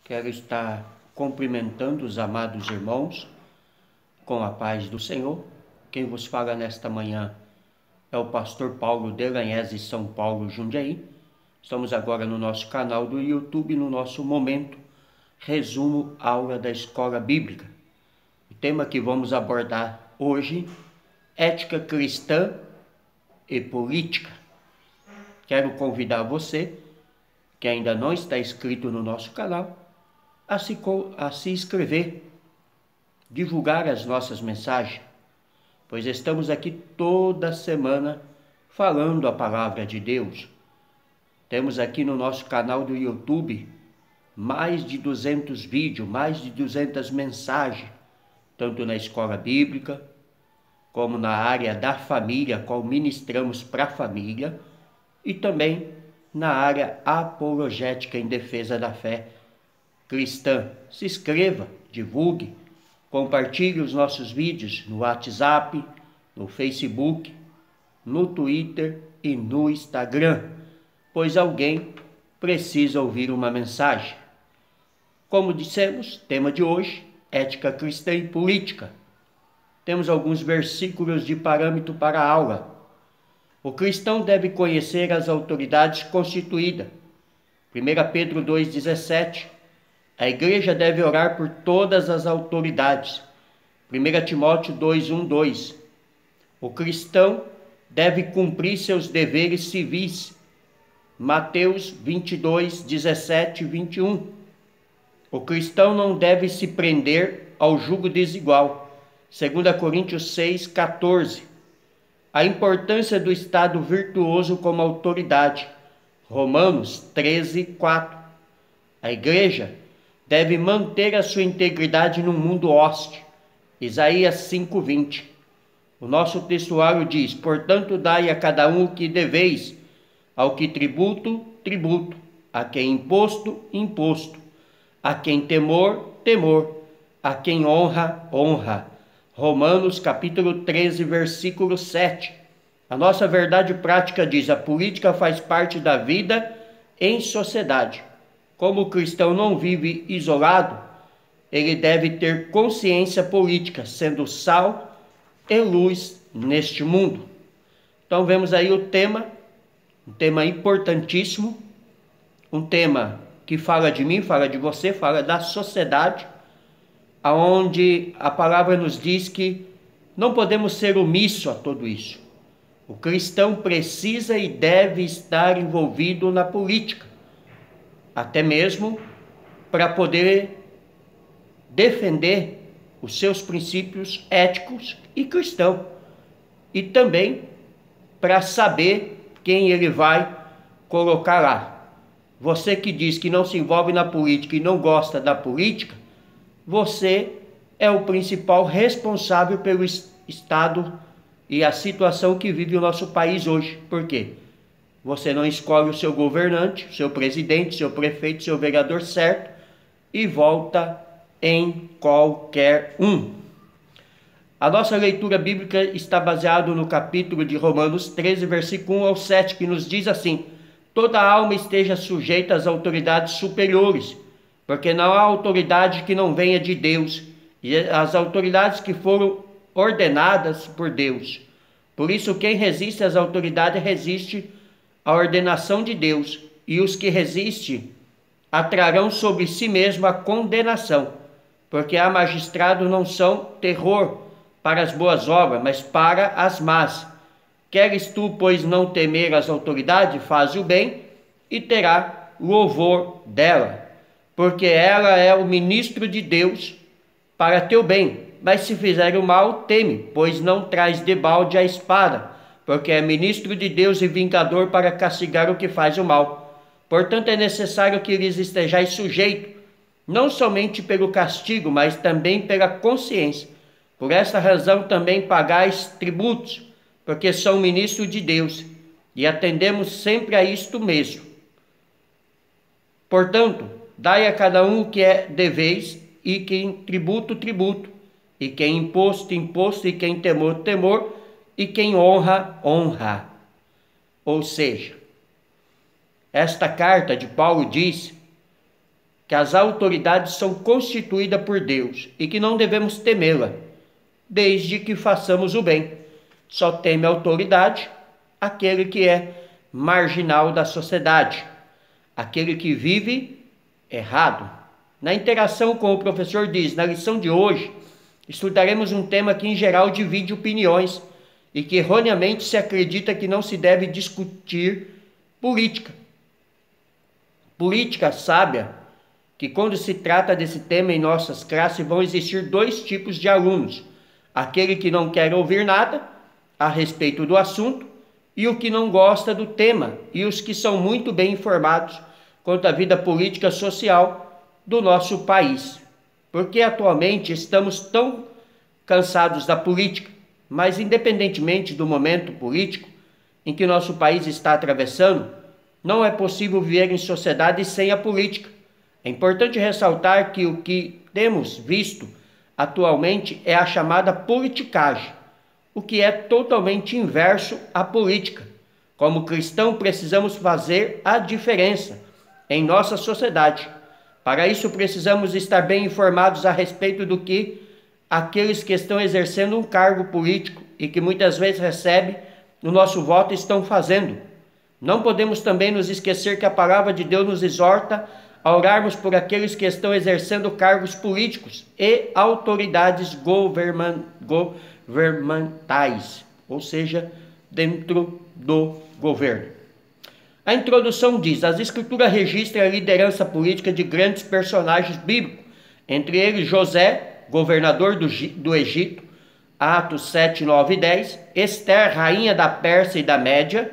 Quero estar cumprimentando os amados irmãos com a paz do Senhor. Quem vos fala nesta manhã é o pastor Paulo Delanhese, São Paulo, Jundiaí. Estamos agora no nosso canal do YouTube, no nosso momento resumo aula da Escola Bíblica. O tema que vamos abordar hoje, ética cristã e política. Quero convidar você, que ainda não está inscrito no nosso canal, a se inscrever, divulgar as nossas mensagens, pois estamos aqui toda semana falando a palavra de Deus. Temos aqui no nosso canal do YouTube mais de 200 vídeos, mais de 200 mensagens, tanto na escola bíblica, como na área da família, qual ministramos para a família, e também na área apologética em defesa da fé cristã. Se inscreva, divulgue, compartilhe os nossos vídeos no WhatsApp, no Facebook, no Twitter e no Instagram, pois alguém precisa ouvir uma mensagem. Como dissemos, tema de hoje, ética cristã e política. Temos alguns versículos de parâmetro para a aula. O cristão deve conhecer as autoridades constituídas. 1 Pedro 2,17. A igreja deve orar por todas as autoridades. 1 Timóteo 2,1-2. O cristão deve cumprir seus deveres civis. Mateus 22:17-21. O cristão não deve se prender ao jugo desigual. 2 Coríntios 6,14. A importância do Estado virtuoso como autoridade. Romanos 13:4. A igreja deve manter a sua integridade no mundo hostil. Isaías 5:20. O nosso textuário diz: portanto, dai a cada um o que deveis, ao que tributo, tributo, a quem imposto, imposto, a quem temor, temor, a quem honra, honra. Romanos capítulo 13, versículo 7. A nossa verdade prática diz: a política faz parte da vida em sociedade. Como o cristão não vive isolado, ele deve ter consciência política, sendo sal e luz neste mundo. Então vemos aí o tema, um tema importantíssimo, um tema que fala de mim, fala de você, fala da sociedade, aonde a palavra nos diz que não podemos ser omissos a tudo isso. O cristão precisa e deve estar envolvido na política, até mesmo para poder defender os seus princípios éticos e cristãos, e também para saber quem ele vai colocar lá. Você que diz que não se envolve na política e não gosta da política, você é o principal responsável pelo estado e a situação que vive o nosso país hoje. Por quê? Você não escolhe o seu governante, o seu presidente, seu prefeito, seu vereador certo e volta em qualquer um. A nossa leitura bíblica está baseada no capítulo de Romanos 13, versículo 1 ao 7, que nos diz assim: toda alma esteja sujeita às autoridades superiores, porque não há autoridade que não venha de Deus, e as autoridades que foram ordenadas por Deus. Por isso, quem resiste às autoridades resiste à ordenação de Deus, e os que resistem atrarão sobre si mesmo a condenação, porque há magistrados não são terror para as boas obras, mas para as más. Queres tu, pois, não temer as autoridades, faz o bem e terá louvor dela, porque ela é o ministro de Deus para teu bem. Mas se fizer o mal, teme, pois não traz debalde a espada, porque é ministro de Deus e vingador para castigar o que faz o mal. Portanto, é necessário que lhes estejais sujeitos, não somente pelo castigo, mas também pela consciência. Por esta razão também pagais tributos, porque são ministros de Deus, e atendemos sempre a isto mesmo. Portanto, dai a cada um o que é deveis, e quem tributo, tributo, e quem imposto, imposto, e quem temor, temor, e quem honra, honra. Ou seja, esta carta de Paulo diz que as autoridades são constituídas por Deus e que não devemos temê-la, desde que façamos o bem. Só teme a autoridade aquele que é marginal da sociedade, aquele que vive errado. Na interação com o professor diz, na lição de hoje, estudaremos um tema que em geral divide opiniões e que erroneamente se acredita que não se deve discutir política. Política sábia, que quando se trata desse tema em nossas classes vão existir dois tipos de alunos: aquele que não quer ouvir nada a respeito do assunto e o que não gosta do tema, e os que são muito bem informados quanto à vida política social do nosso país. Porque atualmente estamos tão cansados da política, mas independentemente do momento político em que nosso país está atravessando, não é possível viver em sociedade sem a política. É importante ressaltar que o que temos visto atualmente é a chamada politicagem, o que é totalmente inverso à política. Como cristão, precisamos fazer a diferença em nossa sociedade. Para isso, precisamos estar bem informados a respeito do que aqueles que estão exercendo um cargo político e que muitas vezes recebem o nosso voto estão fazendo. Não podemos também nos esquecer que a palavra de Deus nos exorta a orarmos por aqueles que estão exercendo cargos políticos e autoridades governamentais, ou seja, dentro do governo. A introdução diz: as escrituras registram a liderança política de grandes personagens bíblicos, entre eles José, governador do Egito, Atos 7, 9 e 10, Ester, rainha da Pérsia e da Média,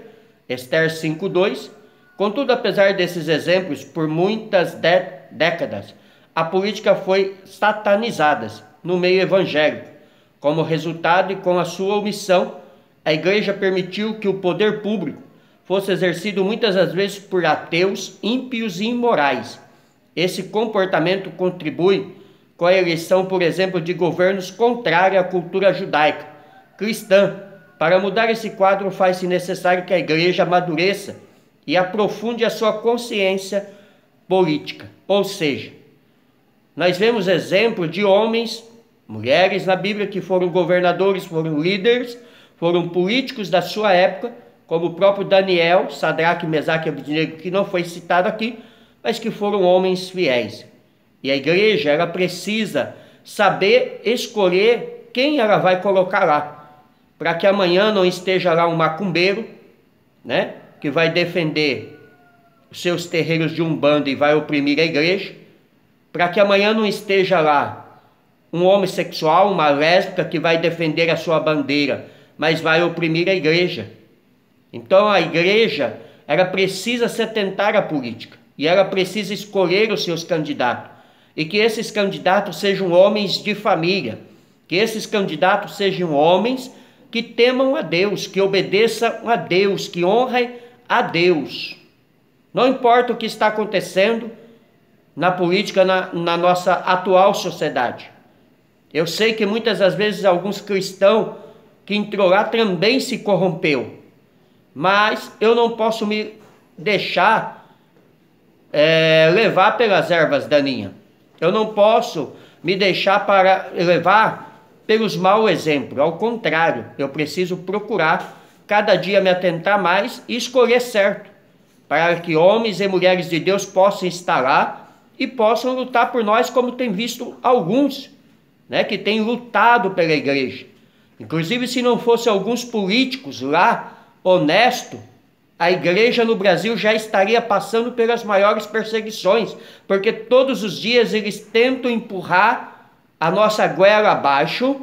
Ester 5:2. Contudo, apesar desses exemplos, por muitas décadas, a política foi satanizada no meio evangélico. Como resultado e com a sua omissão, a igreja permitiu que o poder público fosse exercido muitas das vezes por ateus, ímpios e imorais. Esse comportamento contribui com a eleição, por exemplo, de governos contrários à cultura judaica cristã. Para mudar esse quadro, faz-se necessário que a igreja amadureça e aprofunde a sua consciência política. Ou seja, nós vemos exemplos de homens, mulheres na Bíblia que foram governadores, foram líderes, foram políticos da sua época, como o próprio Daniel, Sadraque, Mesaque e Abednego, que não foi citado aqui, mas que foram homens fiéis. E a igreja, ela precisa saber escolher quem ela vai colocar lá, para que amanhã não esteja lá um macumbeiro, né, que vai defender os seus terreiros de umbanda e vai oprimir a igreja, para que amanhã não esteja lá um homossexual, uma lésbica que vai defender a sua bandeira, mas vai oprimir a igreja. Então a igreja, ela precisa se atentar à política e ela precisa escolher os seus candidatos, e que esses candidatos sejam homens de família, que esses candidatos sejam homens que temam a Deus, que obedeçam a Deus, que honrem a Deus. Não importa o que está acontecendo na política, na nossa atual sociedade. Eu sei que muitas das vezes alguns cristãos que entrou lá também se corrompeu, mas eu não posso me deixar levar pelas ervas daninhas. Eu não posso me deixar levar pelos maus exemplos. Ao contrário, eu preciso procurar cada dia me atentar mais e escolher certo, para que homens e mulheres de Deus possam estar lá e possam lutar por nós, como tem visto alguns, né, que têm lutado pela igreja. Inclusive, se não fosse alguns políticos lá, honestos, a igreja no Brasil já estaria passando pelas maiores perseguições, porque todos os dias eles tentam empurrar a nossa goela abaixo,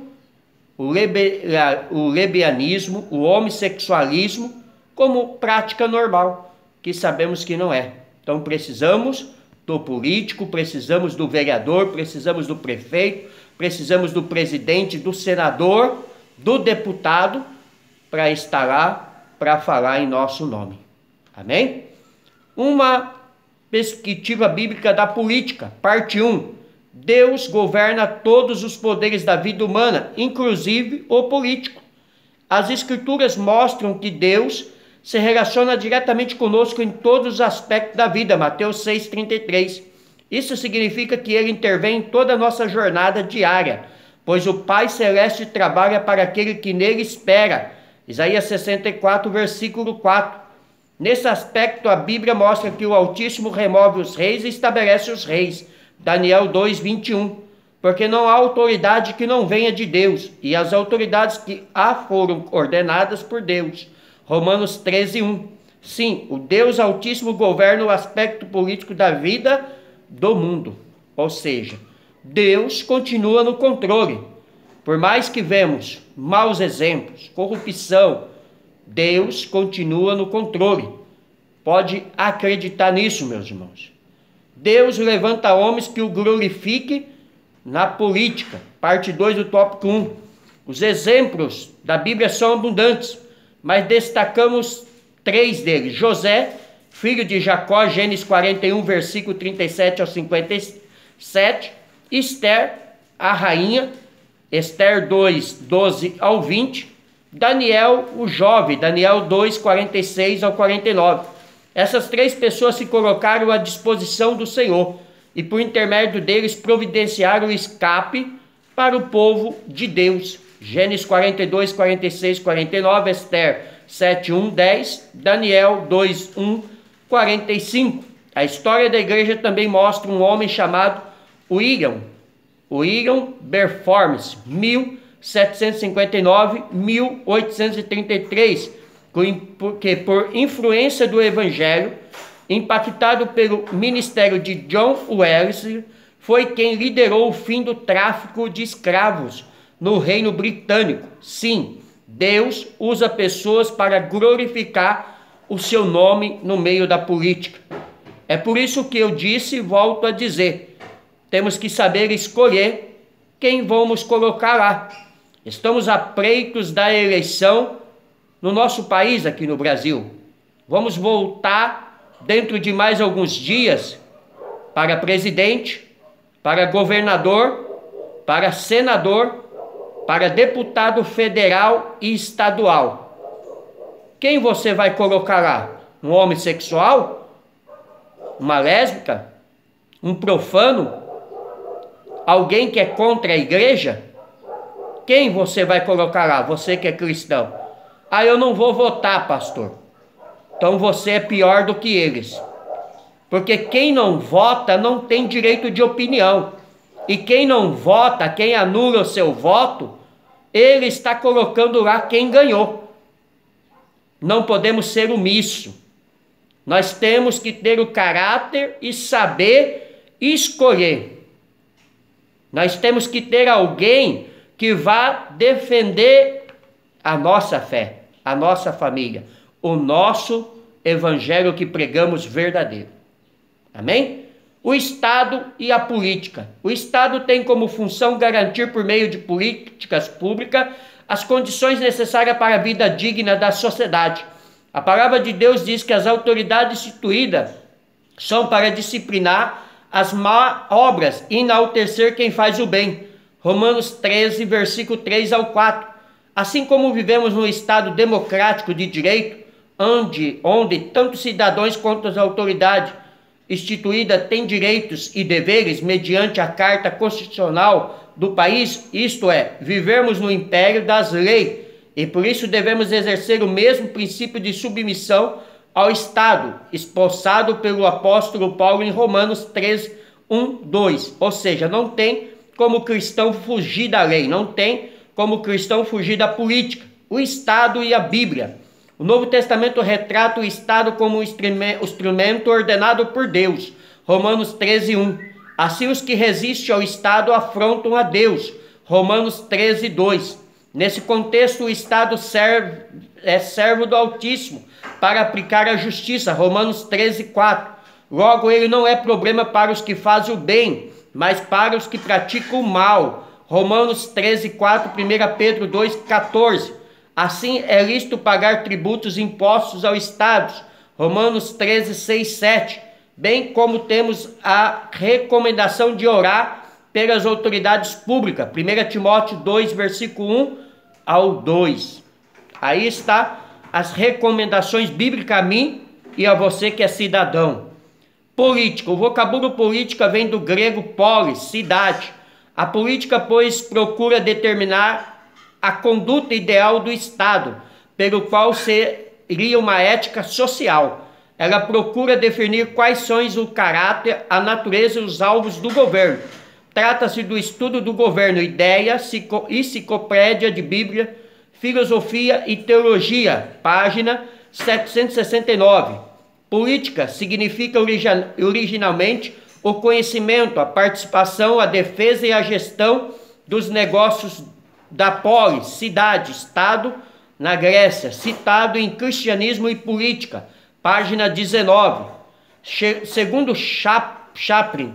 o lesbianismo, o homossexualismo, como prática normal, que sabemos que não é. Então precisamos do político, precisamos do vereador, precisamos do prefeito, precisamos do presidente, do senador, do deputado, para estar lá, para falar em nosso nome. Amém? Uma perspectiva bíblica da política, parte 1. Deus governa todos os poderes da vida humana, inclusive o político. As escrituras mostram que Deus se relaciona diretamente conosco em todos os aspectos da vida, Mateus 6,33. Isso significa que ele intervém em toda a nossa jornada diária, pois o Pai Celeste trabalha para aquele que nele espera. Isaías 64, versículo 4. Nesse aspecto, a Bíblia mostra que o Altíssimo remove os reis e estabelece os reis. Daniel 2, 21. Porque não há autoridade que não venha de Deus, e as autoridades que há foram ordenadas por Deus. Romanos 13, 1. Sim, o Deus Altíssimo governa o aspecto político da vida do mundo. Ou seja, Deus continua no controle. Por mais que vemos maus exemplos, corrupção, Deus continua no controle. Pode acreditar nisso, meus irmãos. Deus levanta homens que o glorifiquem na política. Parte 2 do tópico 1. Os exemplos da Bíblia são abundantes, mas destacamos 3 deles. José, filho de Jacó, Gênesis 41, versículo 37 ao 57. Esther, a rainha, Esther 2, 12 ao 20. Daniel, o jovem, Daniel 2, 46 ao 49. Essas 3 pessoas se colocaram à disposição do Senhor e por intermédio deles providenciaram o escape para o povo de Deus. Gênesis 42, 46, 49, Esther 7, 1, 10, Daniel 2, 1, 45. A história da igreja também mostra um homem chamado William Berformes, 1759-1833, que por influência do Evangelho, impactado pelo ministério de John Wesley, foi quem liderou o fim do tráfico de escravos no Reino Britânico. Sim, Deus usa pessoas para glorificar o seu nome no meio da política. É por isso que eu disse e volto a dizer, temos que saber escolher quem vamos colocar lá. Estamos a preitos da eleição no nosso país, aqui no Brasil. Vamos voltar dentro de mais alguns dias para presidente, para governador, para senador, para deputado federal e estadual. Quem você vai colocar lá? Um homossexual? Uma lésbica? Um profano? Alguém que é contra a igreja? Quem você vai colocar lá? Você que é cristão. Ah, eu não vou votar, pastor. Então você é pior do que eles. Porque quem não vota não tem direito de opinião. E quem não vota, quem anula o seu voto, ele está colocando lá quem ganhou. Não podemos ser omissos. Nós temos que ter o caráter e saber escolher. Nós temos que ter alguém que vá defender a nossa fé, a nossa família, o nosso evangelho que pregamos verdadeiro. Amém? O Estado e a política. O Estado tem como função garantir por meio de políticas públicas as condições necessárias para a vida digna da sociedade. A palavra de Deus diz que as autoridades instituídas são para disciplinar as má obras e enaltecer quem faz o bem. Romanos 13, versículo 3 ao 4. Assim como vivemos num Estado democrático de direito, onde tanto cidadãos quanto as autoridades instituídas têm direitos e deveres mediante a Carta Constitucional do país, isto é, vivermos no império das leis, e por isso devemos exercer o mesmo princípio de submissão ao Estado, espossado pelo apóstolo Paulo em Romanos 13, 1, 2. Ou seja, não tem como cristão fugir da lei, não tem como cristão fugir da política, o Estado e a Bíblia. O Novo Testamento retrata o Estado como um instrumento ordenado por Deus. Romanos 13, 1. Assim os que resistem ao Estado afrontam a Deus. Romanos 13, 2. Nesse contexto, o Estado é servo do Altíssimo para aplicar a justiça. Romanos 13, 4. Logo, ele não é problema para os que fazem o bem, mas para os que praticam o mal. Romanos 13, 4, 1 Pedro 2, 14. Assim é lícito pagar tributos e impostos ao Estado. Romanos 13, 6, 7. Bem como temos a recomendação de orar pelas autoridades públicas. 1 Timóteo 2, versículo 1 ao 2. Aí está as recomendações bíblicas a mim e a você que é cidadão. Política. O vocábulo política vem do grego polis, cidade. A política, pois, procura determinar a conduta ideal do Estado, pelo qual seria uma ética social. Ela procura definir quais são o caráter, a natureza e os alvos do governo. Trata-se do estudo do governo, ideia, enciclopédia de Bíblia, filosofia e teologia, página 769. Política significa originalmente o conhecimento, a participação, a defesa e a gestão dos negócios da polis, cidade, Estado, na Grécia, citado em Cristianismo e Política, página 19. Segundo Chaplin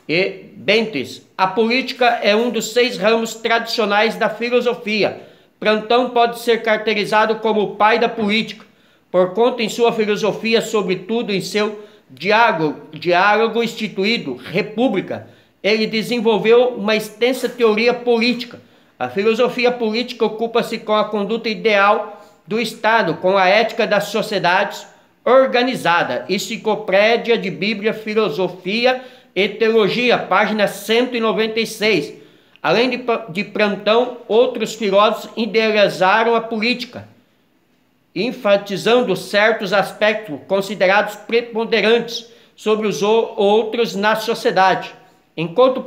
e Bentes, a política é um dos 6 ramos tradicionais da filosofia. Platão pode ser caracterizado como o pai da política, porquanto em sua filosofia, sobretudo em seu diálogo instituído, República, ele desenvolveu uma extensa teoria política. A filosofia política ocupa-se com a conduta ideal do Estado, com a ética das sociedades organizada. Enciclopédia de Bíblia, Filosofia e Teologia, página 196. Além de Platão, outros filósofos idealizaram a política, enfatizando certos aspectos considerados preponderantes sobre os outros na sociedade. Enquanto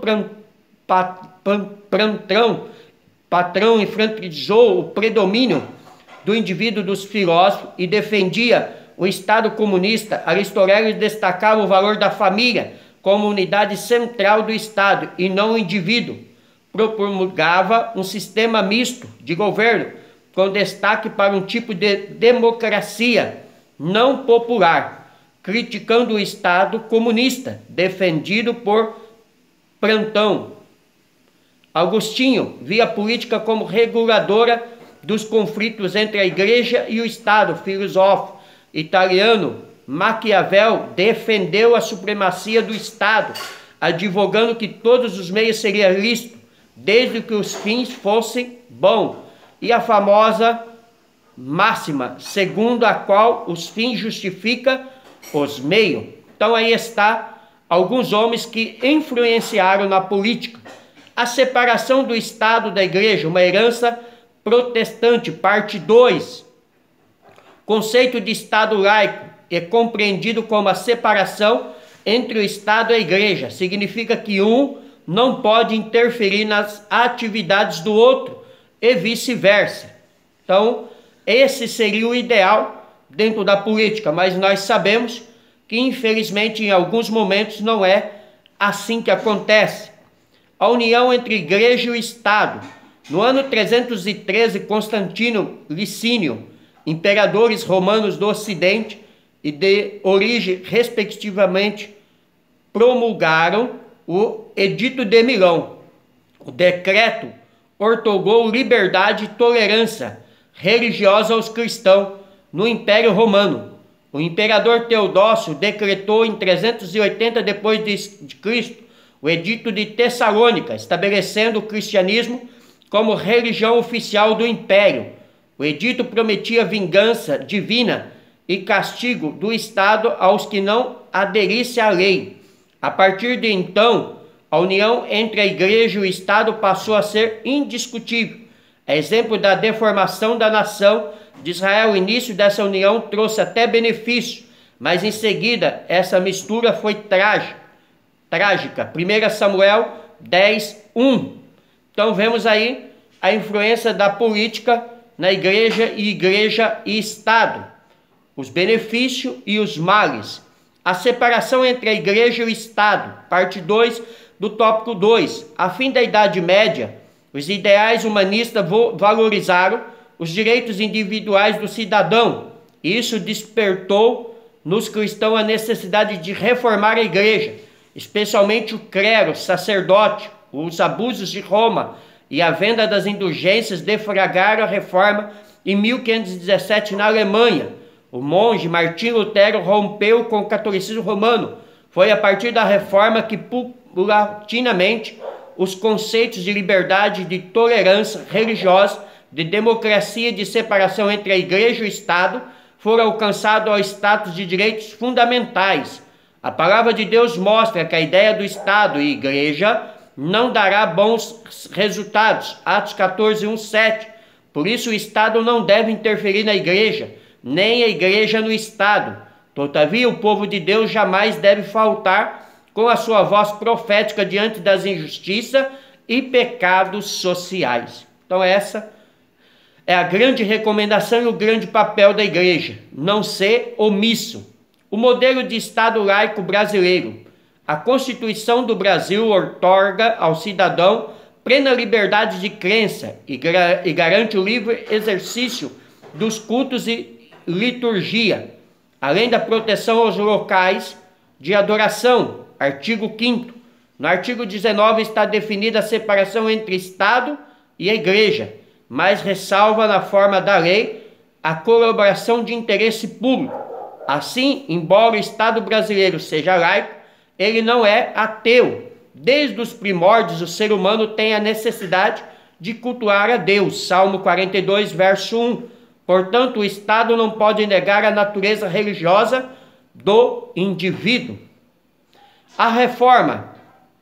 Platão enfatizou o predomínio do indivíduo dos filósofos e defendia o Estado comunista, Aristóteles destacava o valor da família como unidade central do Estado e não o indivíduo. Promulgava um sistema misto de governo, com destaque para um tipo de democracia não popular, criticando o Estado comunista, defendido por Platão. Agostinho via a política como reguladora dos conflitos entre a Igreja e o Estado. Filósofo italiano Maquiavel defendeu a supremacia do Estado, advogando que todos os meios seriam lícitos, desde que os fins fossem bons. E a famosa máxima, segundo a qual os fins justificam os meios. Então aí está alguns homens que influenciaram na política. A separação do Estado da Igreja, uma herança protestante, parte 2. Conceito de Estado laico é compreendido como a separação entre o Estado e a Igreja. Significa que um não pode interferir nas atividades do outro e vice-versa. Então, esse seria o ideal dentro da política, mas nós sabemos que, infelizmente, em alguns momentos não é assim que acontece. A união entre Igreja e o Estado. No ano 313, Constantino Licínio, imperadores romanos do Ocidente e de origem, respectivamente, promulgaram o Edito de Milão. O decreto outorgou liberdade e tolerância religiosa aos cristãos no Império Romano. O imperador Teodósio decretou em 380 d.C. o Edito de Tessalônica, estabelecendo o cristianismo como religião oficial do Império. O edito prometia vingança divina e castigo do Estado aos que não aderissem à lei. A partir de então, a união entre a Igreja e o Estado passou a ser indiscutível. A exemplo da deformação da nação de Israel, o início dessa união trouxe até benefício, mas em seguida essa mistura foi trágica. 1 Samuel 10:1. Então vemos aí a influência da política na Igreja e Estado, os benefícios e os males. A separação entre a Igreja e o Estado, parte 2 do tópico 2. A fim da Idade Média, os ideais humanistas valorizaram os direitos individuais do cidadão. Isso despertou nos cristãos a necessidade de reformar a Igreja, especialmente o clero, sacerdote. Os abusos de Roma e a venda das indulgências deflagraram a reforma em 1517 na Alemanha. O monge Martinho Lutero rompeu com o catolicismo romano. Foi a partir da reforma que, paulatinamente, os conceitos de liberdade, de tolerância religiosa, de democracia e de separação entre a Igreja e o Estado foram alcançados ao status de direitos fundamentais. A palavra de Deus mostra que a ideia do Estado e igreja não dará bons resultados. Atos 14, 1, 7. Por isso o Estado não deve interferir na igreja, nem a igreja no Estado. Todavia o povo de Deus jamais deve faltar com a sua voz profética diante das injustiças e pecados sociais. Então essa é a grande recomendação e o grande papel da igreja, não ser omisso. O modelo de Estado laico brasileiro. A Constituição do Brasil outorga ao cidadão plena liberdade de crença e garante o livre exercício dos cultos e liturgia, além da proteção aos locais de adoração. Artigo 5º. No artigo 19 está definida a separação entre Estado e a Igreja, mas ressalva na forma da lei a colaboração de interesse público. Assim, embora o Estado brasileiro seja laico, ele não é ateu. Desde os primórdios, o ser humano tem a necessidade de cultuar a Deus. Salmo 42, verso 1. Portanto, o Estado não pode negar a natureza religiosa do indivíduo. A reforma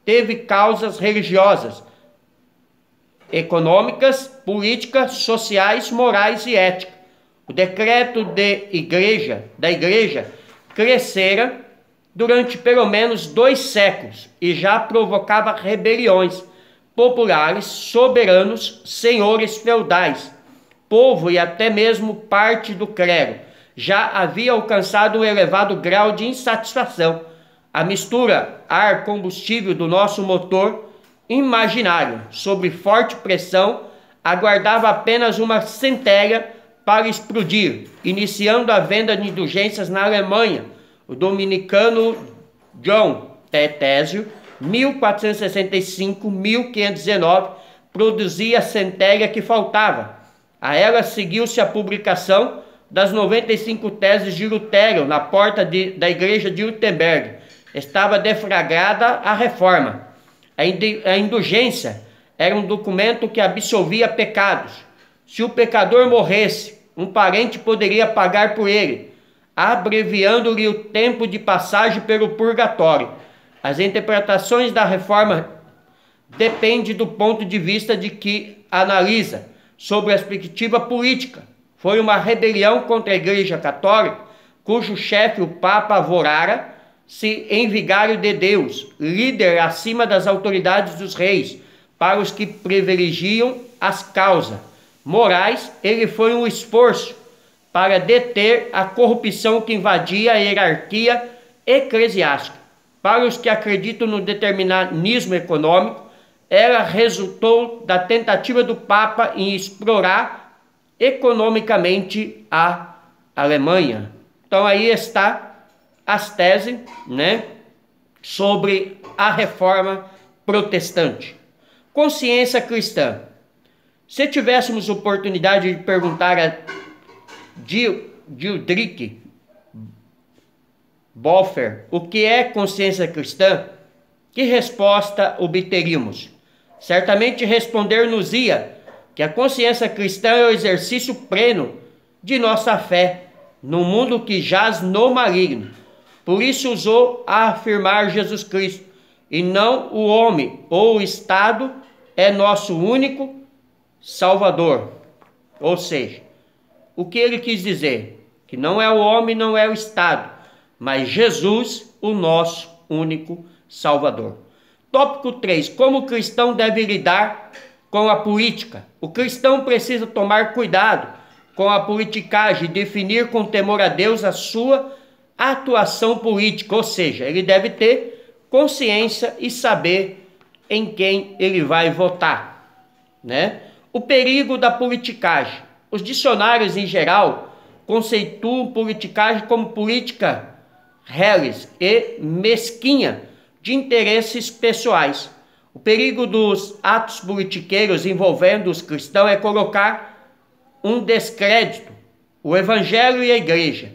teve causas religiosas, econômicas, políticas, sociais, morais e éticas. O decreto da igreja crescera durante pelo menos 2 séculos e já provocava rebeliões populares, soberanos, senhores feudais, povo e até mesmo parte do clero. Já havia alcançado um elevado grau de insatisfação. A mistura ar-combustível do nosso motor imaginário, sob forte pressão, aguardava apenas uma centelha para explodir, iniciando a venda de indulgências na Alemanha. O dominicano John Tetésio, 1465-1519, produzia a centelha que faltava. A ela seguiu-se a publicação das 95 teses de Lutero na porta da igreja de Wittenberg. Estava deflagrada a reforma. A indulgência era um documento que absolvia pecados. Se o pecador morresse, um parente poderia pagar por ele, abreviando-lhe o tempo de passagem pelo purgatório. As interpretações da reforma dependem do ponto de vista de que analisa. Sobre a perspectiva política, foi uma rebelião contra a Igreja Católica, cujo chefe, o Papa, avorara-se em vigário de Deus, líder acima das autoridades dos reis, para os que privilegiam as causas morais. Ele foi um esforço para deter a corrupção que invadia a hierarquia eclesiástica. Para os que acreditam no determinismo econômico, ela resultou da tentativa do Papa em explorar economicamente a Alemanha. Então aí está as teses, sobre a reforma protestante. Consciência cristã. Se tivéssemos oportunidade de perguntar a Dietrich Bonhoeffer o que é consciência cristã, que resposta obteríamos? Certamente responder-nos-ia que a consciência cristã é o exercício pleno de nossa fé no mundo que jaz no maligno. Por isso usou a afirmar Jesus Cristo, e não o homem ou o Estado é nosso único Salvador. Ou seja, o que ele quis dizer? Que não é o homem, não é o Estado, mas Jesus, o nosso único Salvador. Tópico 3. Como o cristão deve lidar com a política? O cristão precisa tomar cuidado com a politicagem e definir com temor a Deus a sua atuação política, ou seja, ele deve ter consciência e saber em quem ele vai votar, O perigo da politicagem. Os dicionários em geral conceituam politicagem como política reles e mesquinha de interesses pessoais. O perigo dos atos politiqueiros envolvendo os cristãos é colocar um descrédito o evangelho e a igreja.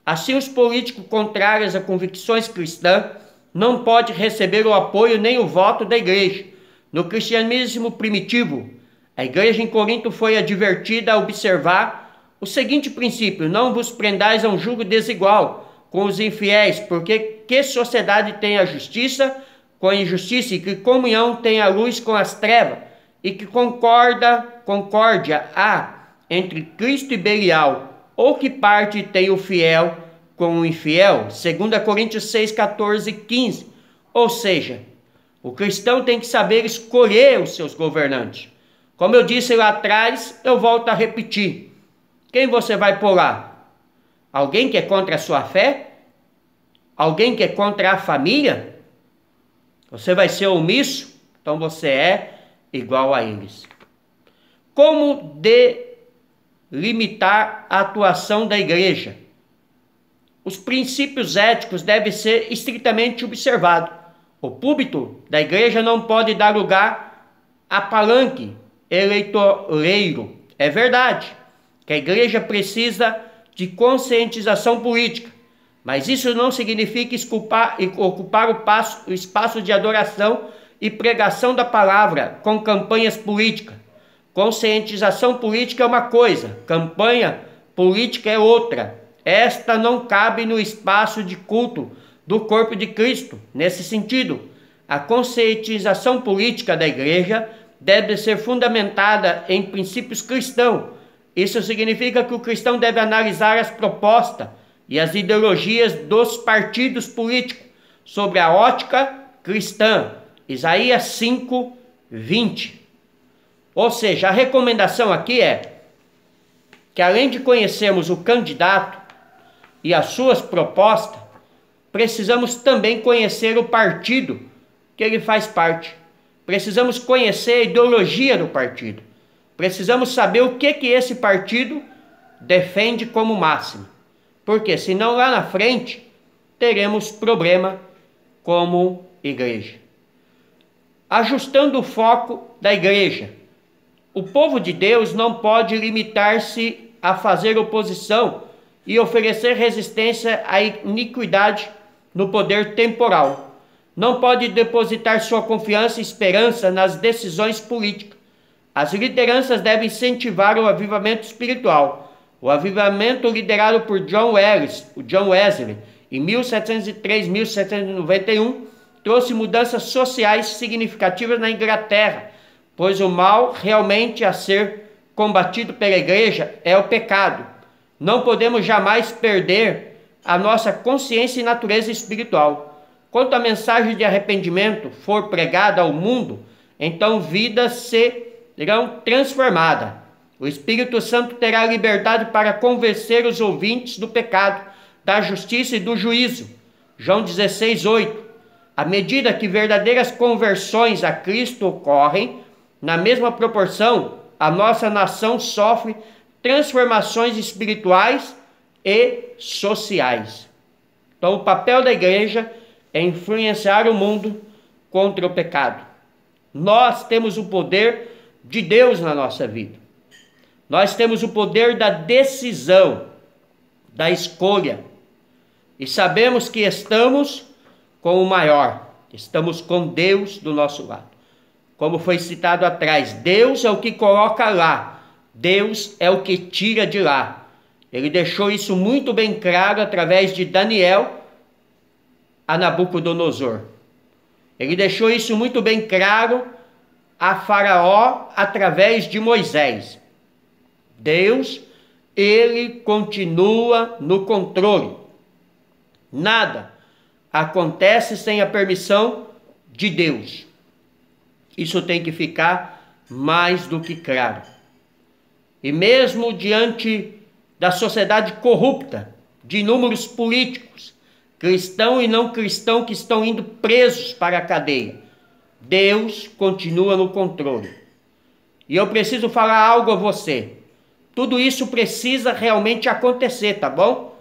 Assim, os políticos contrários a convicções cristãs não podem receber o apoio nem o voto da igreja. No cristianismo primitivo, a igreja em Corinto foi advertida a observar o seguinte princípio: não vos prendais a um jugo desigual, com os infiéis, porque que sociedade tem a justiça com a injustiça, e que comunhão tem a luz com as trevas, e que concórdia há entre Cristo e Belial, ou que parte tem o fiel com o infiel? 2 Coríntios 6, 14 e 15. Ou seja, o cristão tem que saber escolher os seus governantes. Como eu disse lá atrás, eu volto a repetir. Quem você vai pôr lá? Alguém que é contra a sua fé? Alguém que é contra a família? Você vai ser omisso? Então você é igual a eles. Como delimitar a atuação da igreja? Os princípios éticos devem ser estritamente observados. O púlpito da igreja não pode dar lugar a palanque eleitoreiro. É verdade que a igreja precisa de conscientização política, mas isso não significa ocupar o espaço de adoração e pregação da palavra com campanhas políticas. Conscientização política é uma coisa, campanha política é outra. Esta não cabe no espaço de culto do corpo de Cristo. Nesse sentido, a conscientização política da igreja deve ser fundamentada em princípios cristãos. Isso significa que o cristão deve analisar as propostas e as ideologias dos partidos políticos sobre a ótica cristã. Isaías 5, 20. Ou seja, a recomendação aqui é que, além de conhecermos o candidato e as suas propostas, precisamos também conhecer o partido que ele faz parte. Precisamos conhecer a ideologia do partido. Precisamos saber o que esse partido defende como máximo. Porque senão lá na frente teremos problema como igreja. Ajustando o foco da igreja. O povo de Deus não pode limitar-se a fazer oposição e oferecer resistência à iniquidade no poder temporal. Não pode depositar sua confiança e esperança nas decisões políticas. As lideranças devem incentivar o avivamento espiritual. O avivamento liderado por John Wesley, em 1703-1791, trouxe mudanças sociais significativas na Inglaterra, pois o mal realmente a ser combatido pela igreja é o pecado. Não podemos jamais perder a nossa consciência e natureza espiritual. Quando a mensagem de arrependimento for pregada ao mundo, então vidas serão transformadas. O Espírito Santo terá liberdade para convencer os ouvintes do pecado, da justiça e do juízo. João 16, 8. À medida que verdadeiras conversões a Cristo ocorrem, na mesma proporção, a nossa nação sofre transformações espirituais e sociais. Então, o papel da igreja é influenciar o mundo contra o pecado. Nós temos o poder de Deus na nossa vida. Nós temos o poder da decisão, da escolha. E sabemos que estamos com o maior. Estamos com Deus do nosso lado. Como foi citado atrás, Deus é o que coloca lá. Deus é o que tira de lá. Ele deixou isso muito bem claro através de Daniel a Nabucodonosor. Ele deixou isso muito bem claro a Faraó através de Moisés. Deus, ele continua no controle. Nada acontece sem a permissão de Deus. Isso tem que ficar mais do que claro. E mesmo diante da sociedade corrupta, de inúmeros políticos, cristão e não cristão que estão indo presos para a cadeia, Deus continua no controle. E eu preciso falar algo a você. Tudo isso precisa realmente acontecer, tá bom?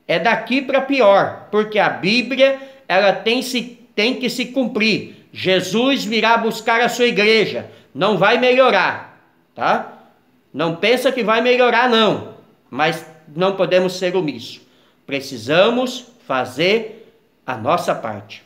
É daqui para pior, porque a Bíblia ela tem que se cumprir. Jesus virá buscar a sua igreja, não vai melhorar, tá? Não pensa que vai melhorar não, mas não podemos ser omissos. Precisamos fazer a nossa parte.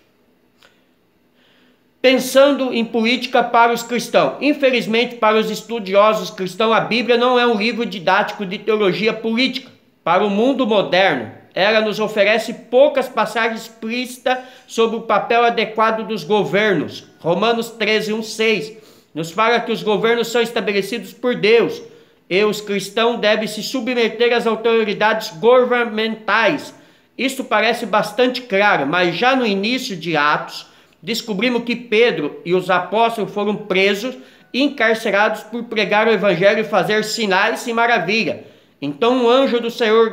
Pensando em política para os cristãos. Infelizmente, para os estudiosos cristãos, a Bíblia não é um livro didático de teologia política. Para o mundo moderno, ela nos oferece poucas passagens explícitas sobre o papel adequado dos governos. Romanos 13, 1, 6 nos fala que os governos são estabelecidos por Deus e os cristãos devem se submeter às autoridades governamentais. Isso parece bastante claro, mas já no início de Atos, descobrimos que Pedro e os apóstolos foram presos e encarcerados por pregar o evangelho e fazer sinais e maravilha. Então um anjo do Senhor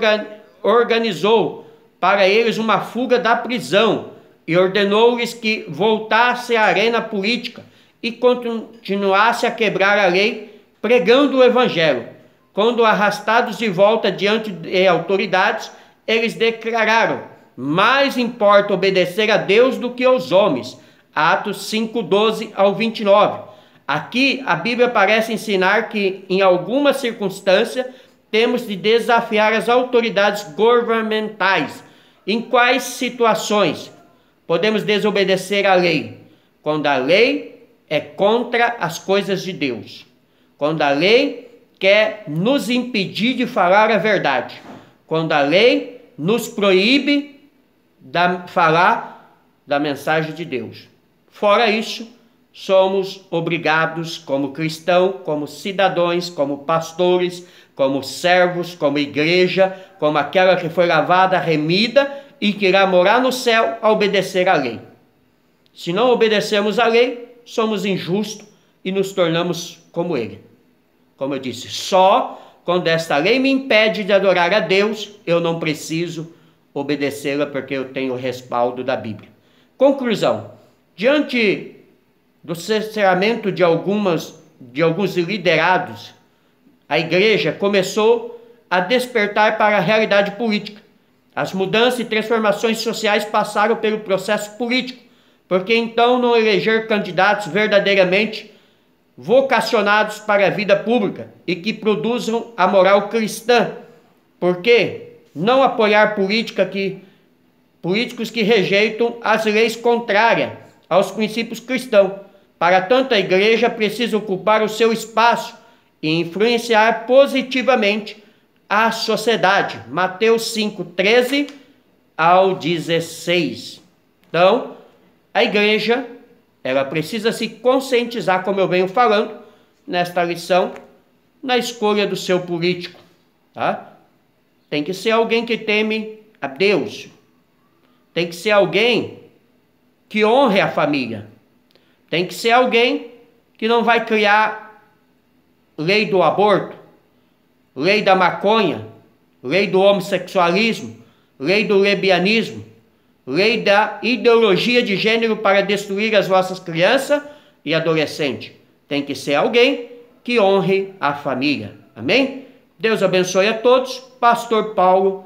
organizou para eles uma fuga da prisão e ordenou-lhes que voltassem à arena política e continuassem a quebrar a lei, pregando o evangelho. Quando arrastados de volta diante de autoridades, eles declararam: mais importa obedecer a Deus do que aos homens. Atos 5:12 ao 29. Aqui a Bíblia parece ensinar que em alguma circunstância temos de desafiar as autoridades governamentais. Em quais situações podemos desobedecer à lei? Quando a lei é contra as coisas de Deus. Quando a lei quer nos impedir de falar a verdade. Quando a lei nos proíbe de falar da mensagem de Deus. Fora isso, somos obrigados como cristãos, como cidadãos, como pastores, como servos, como igreja, como aquela que foi lavada, remida e que irá morar no céu, a obedecer à lei. Se não obedecemos à lei, somos injustos e nos tornamos como ele. Como eu disse, só quando esta lei me impede de adorar a Deus, eu não preciso obedecê-la porque eu tenho o respaldo da Bíblia. Conclusão: diante do cerceamento de alguns liderados, a igreja começou a despertar para a realidade política. As mudanças e transformações sociais passaram pelo processo político, porque então não eleger candidatos verdadeiramente vocacionados para a vida pública e que produzam a moral cristã. Por quê? Não apoiar políticos que rejeitam as leis contrárias aos princípios cristãos. Para tanto, a igreja precisa ocupar o seu espaço e influenciar positivamente a sociedade. Mateus 5, 13 ao 16. Então, a igreja, ela precisa se conscientizar, como eu venho falando nesta lição, na escolha do seu político. Tá? Tem que ser alguém que teme a Deus. Tem que ser alguém que honre a família. Tem que ser alguém que não vai criar lei do aborto, lei da maconha, lei do homossexualismo, lei do lesbianismo, lei da ideologia de gênero para destruir as nossas crianças e adolescentes. Tem que ser alguém que honre a família. Amém? Deus abençoe a todos. Pastor Paulo